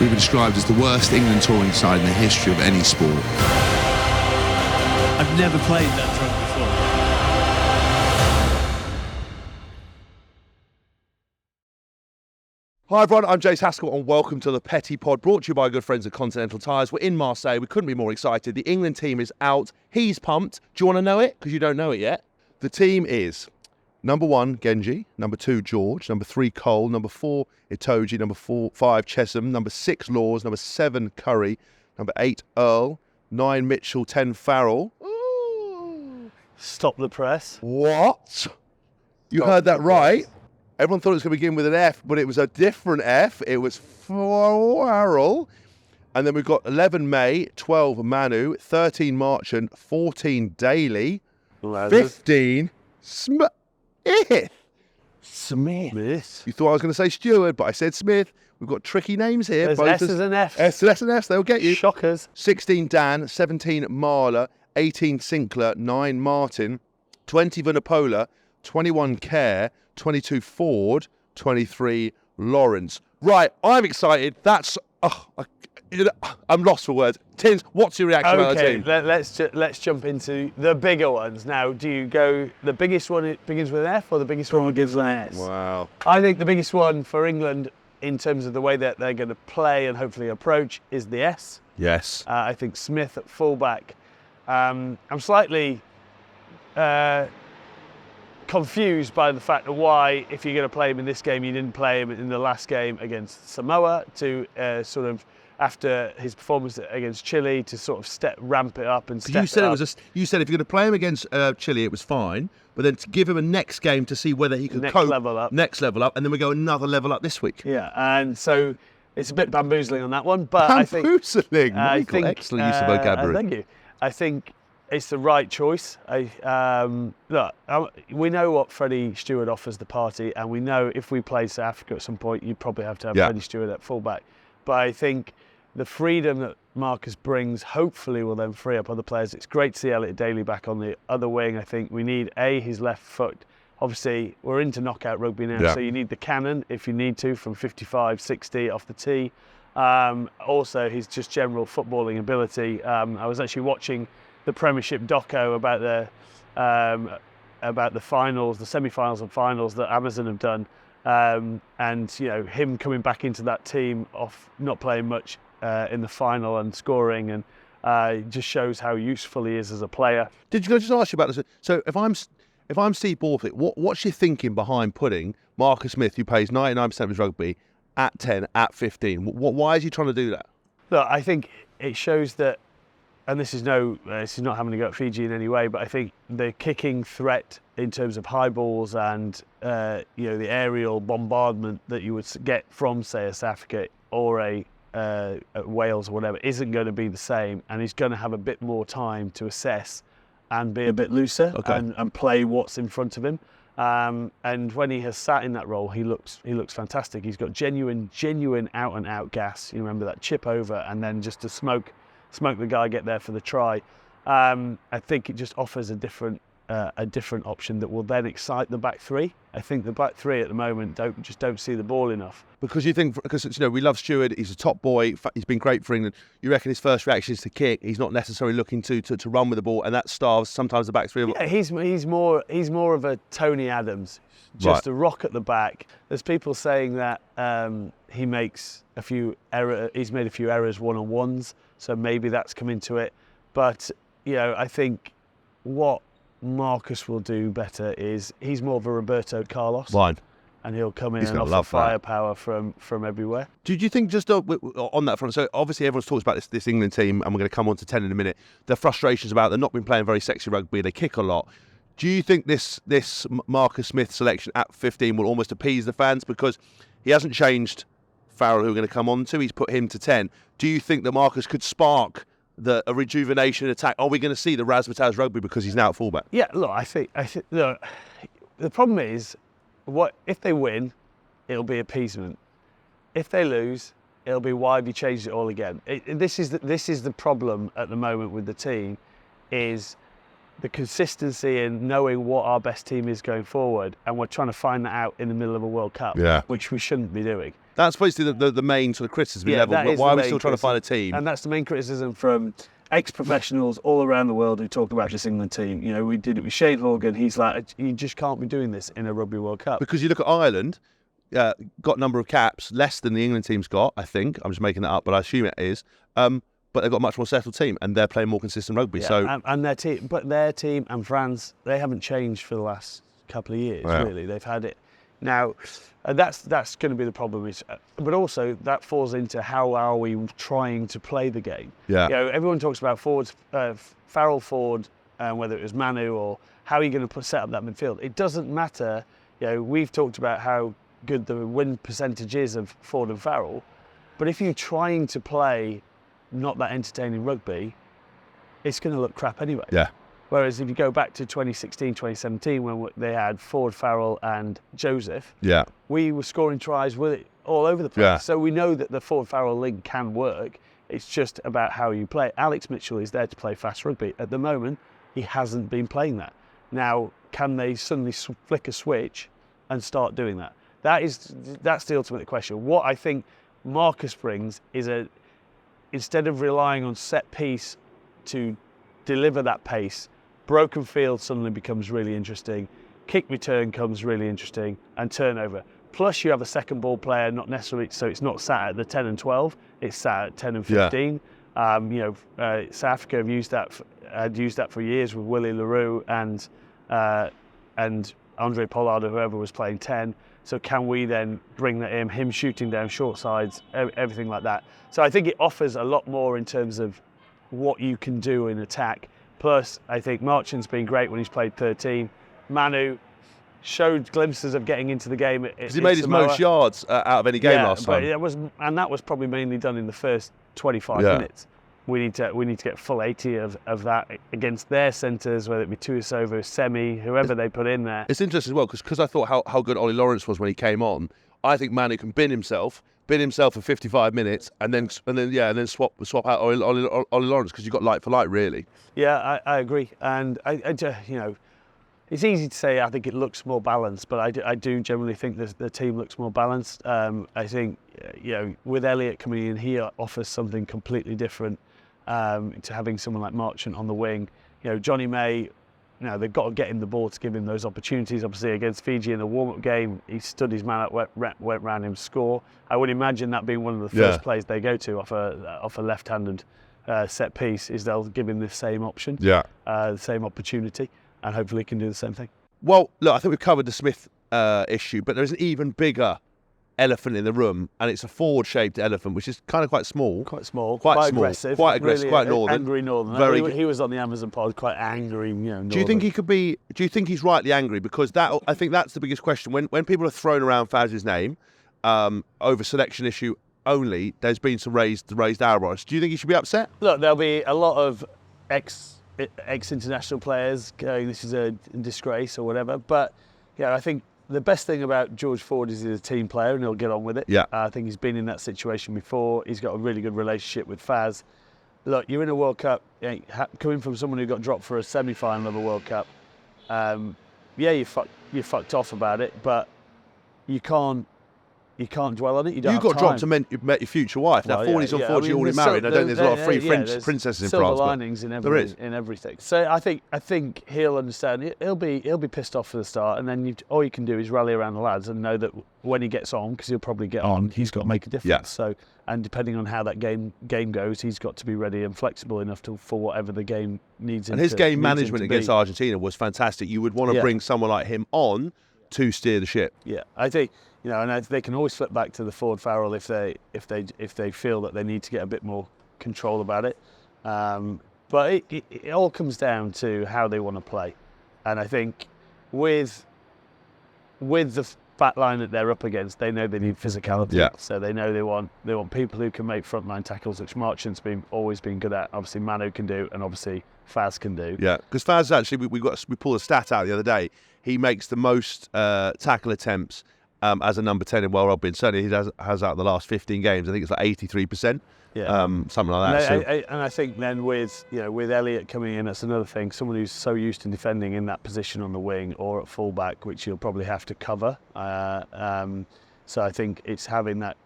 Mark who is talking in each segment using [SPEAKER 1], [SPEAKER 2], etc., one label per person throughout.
[SPEAKER 1] We were described as the worst England touring side in the history of any sport.
[SPEAKER 2] I've never played that drunk before.
[SPEAKER 3] Hi everyone, I'm Jace Haskell and welcome to the Petit Pod, brought to you by our good friends at Continental Tyres. We're in Marseille, we couldn't be more excited. The England team is out, he's pumped. Do you want to know it? Because you don't know it yet. The team is number 1, Genji, number 2, George, number 3, Cole, number 4, Itoje, number 5, Chesham, number 6, Laws, number 7, Curry, number 8, Earl, 9, Mitchell, 10, Farrell. Ooh.
[SPEAKER 2] Stop the press.
[SPEAKER 3] What? You heard that right. Everyone thought it was going to begin with an F, but it was a different F. It was Farrell. And then we've got 11 May, 12 Manu, 13 Marchant, 14 Daly, 15 Smith. Smith. You thought I was going to say Stewart, but I said Smith. We've got tricky names here.
[SPEAKER 2] There's S's and F's.
[SPEAKER 3] S and F's, they'll get you.
[SPEAKER 2] Shockers.
[SPEAKER 3] 16 Dan, 17 Marler, 18 Sinclair, 9 Martin, 20 Vanapola, 21 Kerr, 22 Ford, 23 Lawrence. Right, I'm excited. I'm lost for words. Tins, what's your reaction about the team?
[SPEAKER 2] Let's jump into the bigger ones. Now, do you go the biggest one, it begins with an F, or the biggest one begins with an S?
[SPEAKER 3] Wow.
[SPEAKER 2] I think the biggest one for England in terms of the way that they're going to play and hopefully approach is the S.
[SPEAKER 3] Yes.
[SPEAKER 2] I think Smith at fullback. I'm slightly confused by the fact of why, if you're going to play him in this game, you didn't play him in the last game against Samoa to sort of, after his performance against Chile, to sort of ramp it up and step
[SPEAKER 3] you said
[SPEAKER 2] it
[SPEAKER 3] it
[SPEAKER 2] up.
[SPEAKER 3] was you said if you're going to play him against Chile, it was fine, but then to give him a next game to see whether he could
[SPEAKER 2] Next
[SPEAKER 3] cope.
[SPEAKER 2] level up.
[SPEAKER 3] Next level up, and then we go another level up this week.
[SPEAKER 2] Yeah, and so it's a bit bamboozling on that one, but
[SPEAKER 3] Bamboozling.
[SPEAKER 2] I
[SPEAKER 3] Michael,
[SPEAKER 2] think
[SPEAKER 3] excellent use of vocabulary.
[SPEAKER 2] Thank you. I think it's the right choice. We know what Freddie Stewart offers the party, and we know if we play South Africa at some point, you probably have to have Freddie Stewart at fullback. But I think the freedom that Marcus brings hopefully will then free up other players. It's great to see Elliot Daly back on the other wing. I think we need his left foot. Obviously, we're into knockout rugby now, so you need the cannon if you need to from 55, 60 off the tee. Also, his just general footballing ability. I was actually watching the Premiership doco about the finals, the semi-finals and finals that Amazon have done, and him coming back into that team off not playing much in the final and scoring, and it just shows how useful he is as a player.
[SPEAKER 3] Did you just ask you about this? So if I'm Steve Borthwick, what's your thinking behind putting Marcus Smith, who plays 99% of his rugby, at 10, at 15? Why is he trying to do that?
[SPEAKER 2] Look, I think it shows that. And this is not having to go at Fiji in any way, but I think the kicking threat in terms of high balls and the aerial bombardment that you would get from, say, a South Africa or a Wales or whatever isn't going to be the same, and he's going to have a bit more time to assess and be a bit looser and play what's in front of him. And when he has sat in that role, he looks fantastic. He's got genuine out and out gas. You remember that chip over and then just to smoke the guy, get there for the try. I think it just offers a different option that will then excite the back three. I think the back three at the moment don't see the ball enough. Because
[SPEAKER 3] we love Stewart, he's a top boy, he's been great for England. You reckon his first reaction is to kick? He's not necessarily looking to run with the ball, and that starves sometimes the back three.
[SPEAKER 2] Yeah, he's more of a Tony Adams, just a rock at the back. There's people saying that he makes he's made a few errors one-on-ones, so maybe that's come into it. But I think what Marcus will do better is he's more of a Roberto Carlos.
[SPEAKER 3] Fine.
[SPEAKER 2] And he'll come in and offer firepower from everywhere.
[SPEAKER 3] Do you think, just on that front, so obviously everyone's talked about this England team, and we're going to come on to 10 in a minute, the frustrations about they've not been playing very sexy rugby, they kick a lot. Do you think this Marcus Smith selection at 15 will almost appease the fans? Because he hasn't changed Farrell, who we're going to come on to, he's put him to 10. Do you think that Marcus could spark a rejuvenation attack? Are we going to see the razzmatazz rugby because he's now at fullback?
[SPEAKER 2] Yeah, look, I think look, the problem is, if they win, it'll be appeasement. If they lose, it'll be why have you changed it all again? This is the problem at the moment with the team, is the consistency in knowing what our best team is going forward, and we're trying to find that out in the middle of a World Cup, which we shouldn't be doing.
[SPEAKER 3] That's basically the main sort of criticism
[SPEAKER 2] Yeah,
[SPEAKER 3] level.
[SPEAKER 2] that is
[SPEAKER 3] Why
[SPEAKER 2] the
[SPEAKER 3] are we
[SPEAKER 2] main
[SPEAKER 3] still trying to find a team?
[SPEAKER 2] And that's the main criticism from ex-professionals all around the world who talk about this England team. You know, we did it with Shane Horgan. He's like, you just can't be doing this in a Rugby World Cup.
[SPEAKER 3] Because you look at Ireland, got number of caps, less than the England team's got, I think. I'm just making that up, but I assume it is. But they've got a much more settled team, and they're playing more consistent rugby.
[SPEAKER 2] Yeah,
[SPEAKER 3] So
[SPEAKER 2] and their team and France, they haven't changed for the last couple of years, really. They've had it. Now, that's going to be the problem. But also, that falls into how are we trying to play the game.
[SPEAKER 3] Yeah.
[SPEAKER 2] You know, everyone talks about forwards, Farrell forward, whether it was Manu or how are you going to set up that midfield. It doesn't matter. You know, we've talked about how good the win percentage is of Ford and Farrell, but if you're trying to play not that entertaining rugby, it's going to look crap anyway.
[SPEAKER 3] Yeah.
[SPEAKER 2] Whereas if you go back to 2016, 2017, when they had Ford, Farrell and Joseph, we were scoring tries with it all over the place.
[SPEAKER 3] Yeah.
[SPEAKER 2] So we know that the Ford-Farrell link can work. It's just about how you play. Alex Mitchell is there to play fast rugby. At the moment, he hasn't been playing that. Now, can they suddenly flick a switch and start doing that? That's the ultimate question. What I think Marcus brings is instead of relying on set piece to deliver that pace, broken field suddenly becomes really interesting, kick return comes really interesting, and turnover. Plus you have a second ball player, not necessarily, so it's not sat at the 10 and 12, it's sat at 10 and 15. South Africa had used that for years with Willie LaRue and Andre Pollard or whoever was playing 10. So can we then bring that in, him shooting down short sides, everything like that. So I think it offers a lot more in terms of what you can do in attack. Plus, I think Marchand's been great when he's played 13. Manu showed glimpses of getting into the game.
[SPEAKER 3] Because he made his most yards out of any game last time.
[SPEAKER 2] And that was probably mainly done in the first 25 minutes. We need to get full 80 of that against their centres, whether it be Tuisova, Semi, whoever they put in there.
[SPEAKER 3] It's interesting as well because I thought how good Ollie Lawrence was when he came on. I think Manu can bin himself for 55 minutes, and then swap out Ollie Lawrence because you've got light for light, really.
[SPEAKER 2] Yeah, I agree, and it's easy to say. I think it looks more balanced, but I do generally think the team looks more balanced. I think with Elliott coming in, he offers something completely different to having someone like Marchant on the wing. Johnny May. They've got to get him the ball to give him those opportunities. Obviously, against Fiji in the warm-up game, he stood his man up, went round him, score. I would imagine that being one of the first plays they go to off a left-handed set piece is they'll give him the same option, the same opportunity, and hopefully he can do the same thing.
[SPEAKER 3] Well, look, I think we've covered the Smith issue, but there's an even bigger elephant in the room, and it's a forward-shaped elephant, which is kind of quite small, quite
[SPEAKER 2] aggressive,
[SPEAKER 3] really
[SPEAKER 2] quite
[SPEAKER 3] northern,
[SPEAKER 2] angry northern. He was on the Amazon pod, quite angry. Northern.
[SPEAKER 3] Do you think he could be? Do you think he's rightly angry? Because I think that's the biggest question. When people are throwing around Faz's name over selection issue only, there's been some raised eyebrows. Do you think he should be upset?
[SPEAKER 2] Look, there'll be a lot of ex-international players going, "This is a disgrace" or whatever. But I think the best thing about George Ford is he's a team player and he'll get on with it.
[SPEAKER 3] Yeah.
[SPEAKER 2] I think he's been in that situation before. He's got a really good relationship with Faz. Look, you're in a World Cup, coming from someone who got dropped for a semi-final of a World Cup. You're fucked off about it, but you can't dwell on it. You got
[SPEAKER 3] dropped and met your future wife. Now, Fordy's unfortunately already married. I don't think there's a lot of free princesses in France.
[SPEAKER 2] Silver linings in everything. So I think he'll understand. He'll be pissed off for the start, and then all you can do is rally around the lads and know that when he gets on, because he'll probably get on, he's got to make a difference.
[SPEAKER 3] Yeah.
[SPEAKER 2] So, and depending on how that game goes, he's got to be ready and flexible enough for whatever the game needs.
[SPEAKER 3] And his game management against Argentina was fantastic. You would want to bring someone like him on to steer the ship.
[SPEAKER 2] Yeah, I think. And they can always flip back to the Ford Farrell if they feel that they need to get a bit more control about it. But it all comes down to how they want to play, and I think with the back line that they're up against, they know they need physicality.
[SPEAKER 3] Yeah.
[SPEAKER 2] So they know they want people who can make frontline tackles, which Marchant's always been good at. Obviously Manu can do, and obviously Faz can do.
[SPEAKER 3] Yeah, because Faz actually we pulled a stat out the other day. He makes the most tackle attempts as a number 10 in World Rugby, and certainly he has out the last 15 games. I think it's like 83%, something like that.
[SPEAKER 2] And I think then with Elliott coming in, that's another thing. Someone who's so used to defending in that position on the wing or at fullback, which you'll probably have to cover. So I think it's having that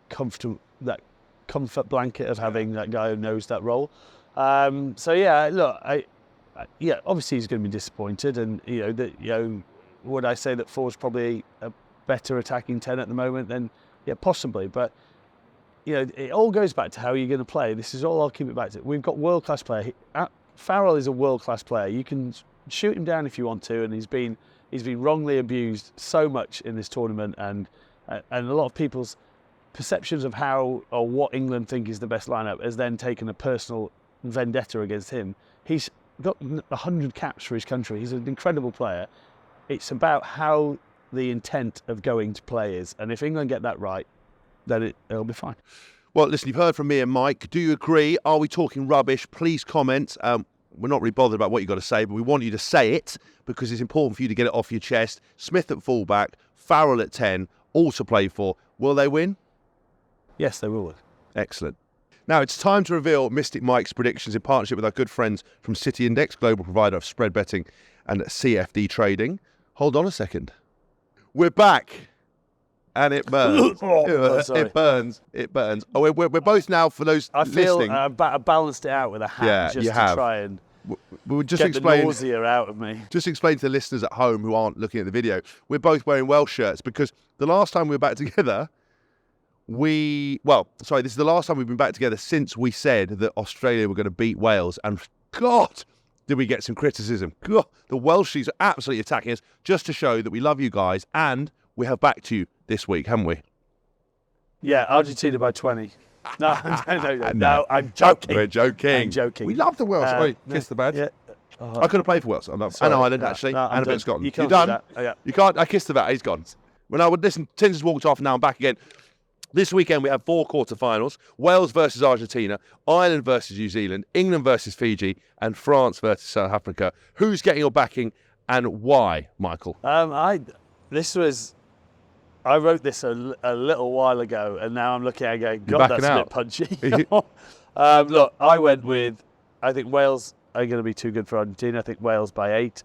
[SPEAKER 2] comfort blanket of having that guy who knows that role. So yeah, look, obviously he's going to be disappointed, and would I say that Ford's probably a better attacking 10 at the moment? Then yeah, possibly, but it all goes back to how you're going to play. This is all I'll keep it back to. We've got world-class player. Farrell is a world-class player. You can shoot him down if you want to, and he's been wrongly abused so much in this tournament, and a lot of people's perceptions of how or what England think is the best lineup has then taken a personal vendetta against him. He's got 100 caps for his country. He's an incredible player. It's about how the intent of going to play is, and if England get that right, then it'll be fine.
[SPEAKER 3] Well, listen, you've heard from me and Mike. Do you agree? Are we talking rubbish? Please comment. We're not really bothered about what you've got to say, but we want you to say it because it's important for you to get it off your chest. Smith at fullback, Farrell at 10, all to play for. Will they win?
[SPEAKER 2] Yes, they will win.
[SPEAKER 3] Excellent. Now it's time to reveal Mystic Mike's predictions in partnership with our good friends from City Index, global provider of spread betting and CFD trading. Hold on a second. We're back. And it burns. It burns. It burns. Oh, we're both now, for those listening.
[SPEAKER 2] I balanced it out with a hat just to try and
[SPEAKER 3] we'll just
[SPEAKER 2] get the nausea out of me.
[SPEAKER 3] Just explain to the listeners at home who aren't looking at the video, we're both wearing Welsh shirts because the last time we were back together, this is the last time we've been back together since we said that Australia were going to beat Wales. And God, did we get some criticism. God, the Welshies are absolutely attacking us just to show that we love you guys, and we have backed you this week, haven't we?
[SPEAKER 2] Yeah, Argentina by 20. No, I'm joking.
[SPEAKER 3] We're joking.
[SPEAKER 2] I'm joking.
[SPEAKER 3] We love the Welsh. Kiss the badge.
[SPEAKER 2] Yeah.
[SPEAKER 3] I could have played for Wales. And Ireland, actually, and a bit of Scotland.
[SPEAKER 2] You can't
[SPEAKER 3] You're done.
[SPEAKER 2] do that. Oh, yeah.
[SPEAKER 3] You can't. I kissed the bat. He's gone. When I would listen, Tins has walked off. Now I'm back again. This weekend we have 4 quarterfinals: Wales versus Argentina, Ireland versus New Zealand, England versus Fiji, and France versus South Africa. Who's getting your backing and why, Michael?
[SPEAKER 2] I wrote this a little while ago, and now I'm looking at it going, God, that's a bit punchy. Look, I think Wales are going to be too good for Argentina. I think Wales by 8.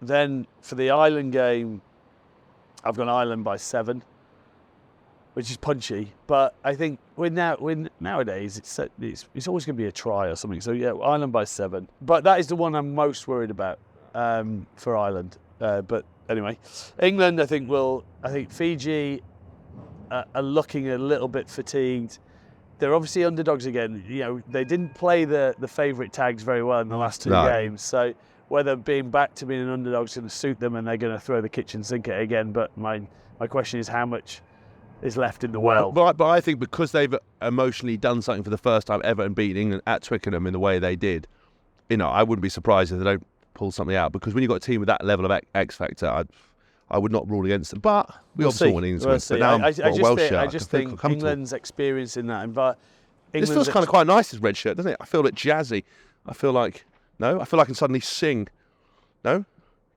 [SPEAKER 2] Then for the Ireland game, I've gone Ireland by 7, which is punchy. But I think nowadays it's always going to be a try or something. So yeah, Ireland by 7. But that is the one I'm most worried about for Ireland. But anyway, England, I think Fiji are looking a little bit fatigued. They're obviously underdogs again. They didn't play the favourite tags very well in the last 2 games. So whether being back to being an underdog is going to suit them and they're going to throw the kitchen sink at it again. But my question is how much is left in the well.
[SPEAKER 3] But I think because they've emotionally done something for the first time ever and beaten England at Twickenham in the way they did, I wouldn't be surprised if they don't pull something out, because when you've got a team with that level of X factor, I would not rule against them. But we obviously want England to win. But now
[SPEAKER 2] I just think England's experience in that environment.
[SPEAKER 3] This feels kind of quite nice, this red shirt, doesn't it? I feel a bit jazzy. I feel like I can suddenly sing. No?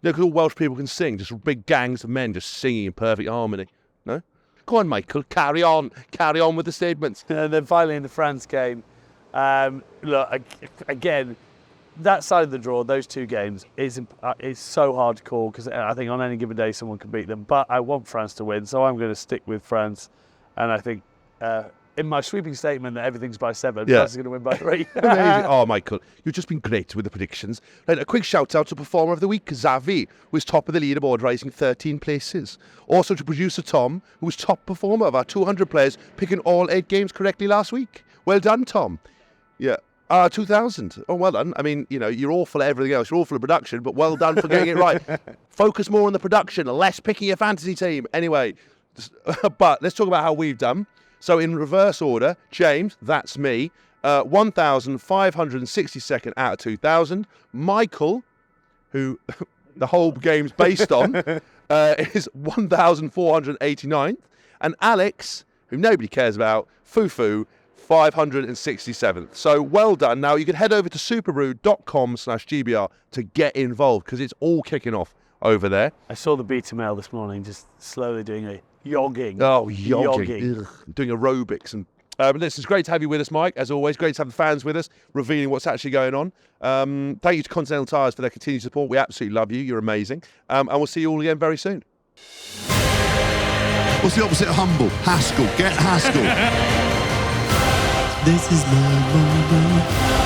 [SPEAKER 3] Because all Welsh people can sing, just big gangs of men just singing in perfect harmony. No? Go on, Michael, carry on with the statements.
[SPEAKER 2] And then finally in the France game, look, again, that side of the draw, those 2 games, is so hard to call because I think on any given day someone can beat them. But I want France to win, so I'm going to stick with France. And I think in my sweeping statement that everything's by 7, France is going to win by 3.
[SPEAKER 3] Amazing. Oh, Michael, you've just been great with the predictions. Right, a quick shout out to Performer of the Week, Xavi, who is top of the leaderboard, rising 13 places. Also to producer Tom, who was top performer of our 200 players, picking all 8 games correctly last week. Well done, Tom. Yeah. 2000. Oh, well done. I mean, you're awful at everything else. You're awful at production, but well done for getting it right. Focus more on the production, less picking your fantasy team. Anyway, but let's talk about how we've done. So in reverse order, James, that's me, 1,562nd out of 2,000. Michael, who the whole game's based on, is 1,489th. And Alex, who nobody cares about, Fufu, 567th. So well done. Now you can head over to superbrew.com/GBR to get involved because it's all kicking off over there.
[SPEAKER 2] I saw the beta mail this morning, just slowly doing a yogging.
[SPEAKER 3] Oh, yogging. Ugh. Doing aerobics. And listen, it's great to have you with us, Mike, as always. Great to have the fans with us, revealing what's actually going on. Thank you to Continental Tyres for their continued support. We absolutely love you. You're amazing. And we'll see you all again very soon.
[SPEAKER 1] What's the opposite of humble? Haskell. Get Haskell.
[SPEAKER 4] This is my moment.